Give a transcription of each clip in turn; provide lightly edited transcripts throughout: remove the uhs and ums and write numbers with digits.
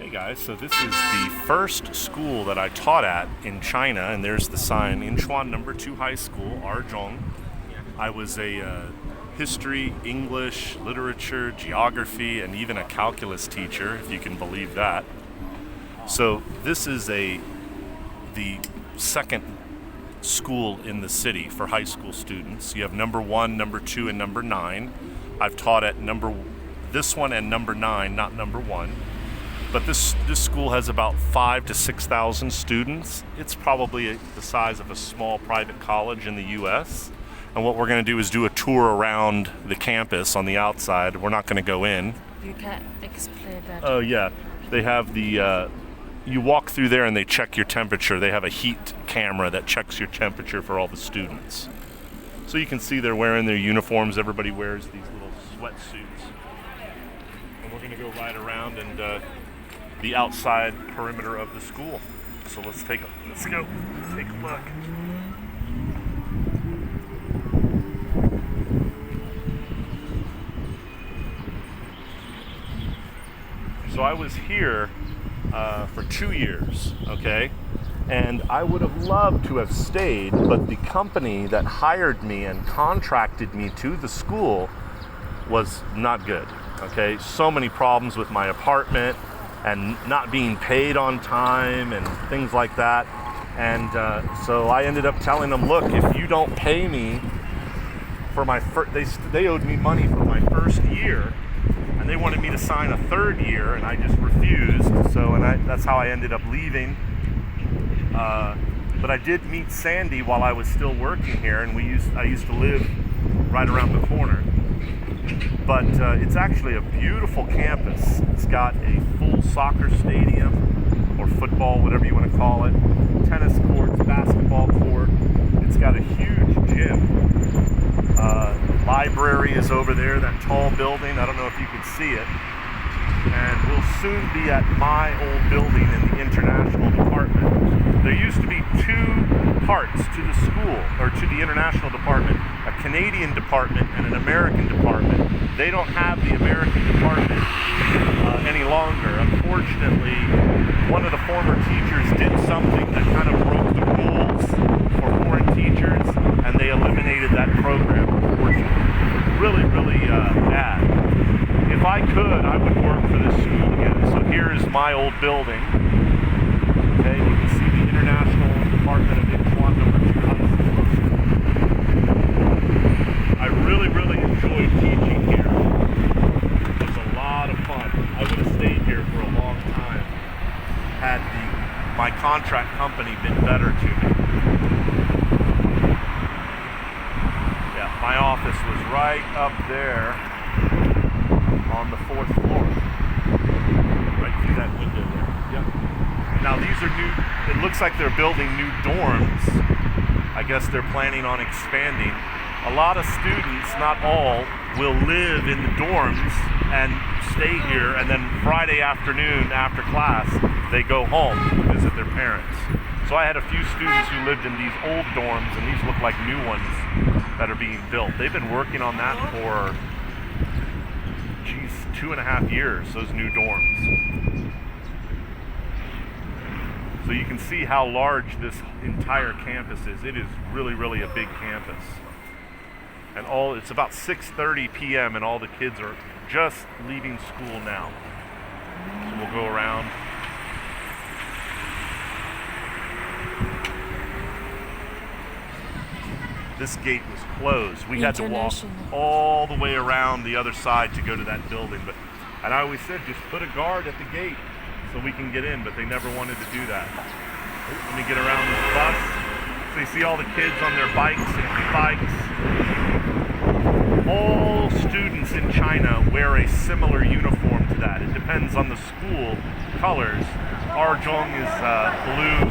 Hey guys, so this is the first school that I taught at in China, and there's the sign, Yinchuan number 2 high school, Arjong. I was a history, English, literature, geography, and even a calculus teacher, if you can believe that. So this is the second school in the city for high school students. You have number 1, number 2, and number 9. I've taught at this one and number 9, not number 1. But this school has about 5,000 to 6,000 students. It's probably the size of a small private college in the U.S. And what we're going to do is do a tour around the campus on the outside. We're not going to go in. You can explain that. Oh, yeah. They have you walk through there and they check your temperature. They have a heat camera that checks your temperature for all the students. So you can see they're wearing their uniforms. Everybody wears these little sweatsuits. And we're going to go right around and the outside perimeter of the school. So let's go take a look. So I was here for 2 years, okay? And I would have loved to have stayed, but the company that hired me and contracted me to the school was not good, okay? So many problems with my apartment and not being paid on time and things like that. And so I ended up telling them, look, if you don't pay me for my they owed me money for my first year, and they wanted me to sign a third year, and I just refused. So that's how I ended up leaving. But I did meet Sandy while I was still working here, and I used to live right around the corner. But it's actually a beautiful campus. It's got a full soccer stadium, or football, whatever you want to call it, tennis courts, basketball court. It's got a huge gym. Library is over there, that tall building. I don't know if you can see it. And we'll soon be at my old building in the international department. There used to be 2 parts to the school, or to the international department, a Canadian department and an American department. They don't have the American department any longer. Unfortunately, one of the former teachers did something that kind of broke the rules for foreign teachers, and they eliminated that program, unfortunately. Really, really bad. If I could, I would work for this school again. So here is my old building. Okay, you can see the International Department of Yinchuan number 2 high school. I really, really enjoyed teaching here. It was a lot of fun. I would have stayed here for a long time had my contract company been better to me. Yeah, my office was right up there on the 4th floor, right through that window there. Yep. Now these are new. It looks like they're building new dorms. I guess they're planning on expanding. A lot of students, not all, will live in the dorms and stay here, and then Friday afternoon after class they go home to visit their parents. So I had a few students who lived in these old dorms, and these look like new ones that are being built. They've been working on that for 2.5 years, those new dorms. So you can see how large this entire campus is. It is really, really a big campus. And it's about 6:30 p.m. and all the kids are just leaving school now. So we'll go around. This gate was closed. We had to walk all the way around the other side to go to that building. And I always said, just put a guard at the gate so we can get in, but they never wanted to do that. Let me get around this bus. So you see all the kids on their bikes and e-bikes. All students in China wear a similar uniform to that. It depends on the school colors. Arjong is blue.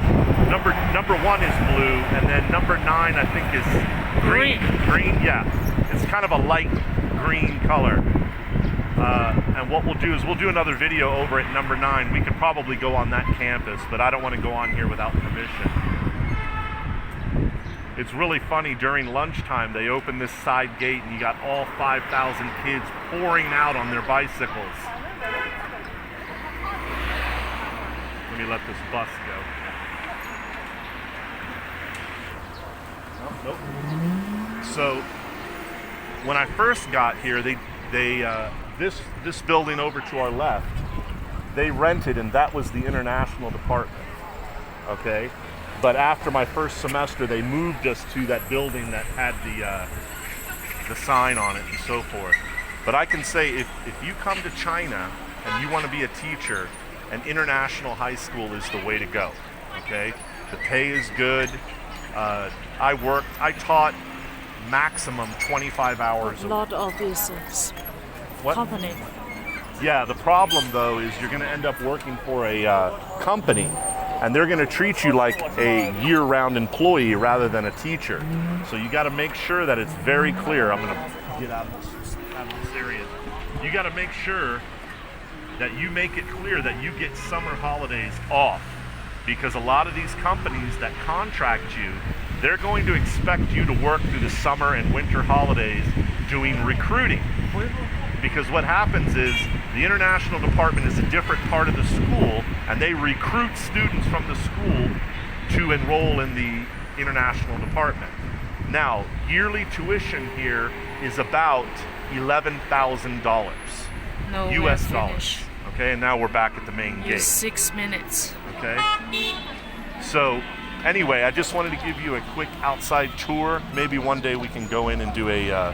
Number 1 is blue, and then number 9 I think is green. Green, yeah. It's kind of a light green color. And what we'll do is we'll do another video over at number 9. We could probably go on that campus, but I don't want to go on here without permission. It's really funny, during lunchtime they open this side gate and you got all 5,000 kids pouring out on their bicycles. Let me let this bus go. Oh, nope. So when I first got here, this building over to our left, they rented, and that was the international department. Okay, but after my first semester, they moved us to that building that had the sign on it and so forth. But I can say if you come to China and you want to be a teacher, an international high school is the way to go. Okay, the pay is good. I taught maximum 25 hours A lot of this company. Yeah, the problem though is you're going to end up working for a company, and they're going to treat you like a year-round employee rather than a teacher. So you got to make sure that it's very clear. I'm going to get out of this area. You got to make sure that you make it clear that you get summer holidays off, because a lot of these companies that contract you, they're going to expect you to work through the summer and winter holidays doing recruiting. Because what happens is the international department is a different part of the school, and they recruit students from the school to enroll in the international department. Now, yearly tuition here is about $11,000 No, US we're dollars. finished. Okay, and now we're back at the main In gate. 6 minutes. Okay. So anyway, I just wanted to give you a quick outside tour. Maybe one day we can go in and do a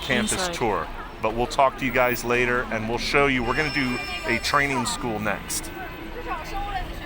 campus Inside. tour. But we'll talk to you guys later, and we'll show you. We're going to do a training school next.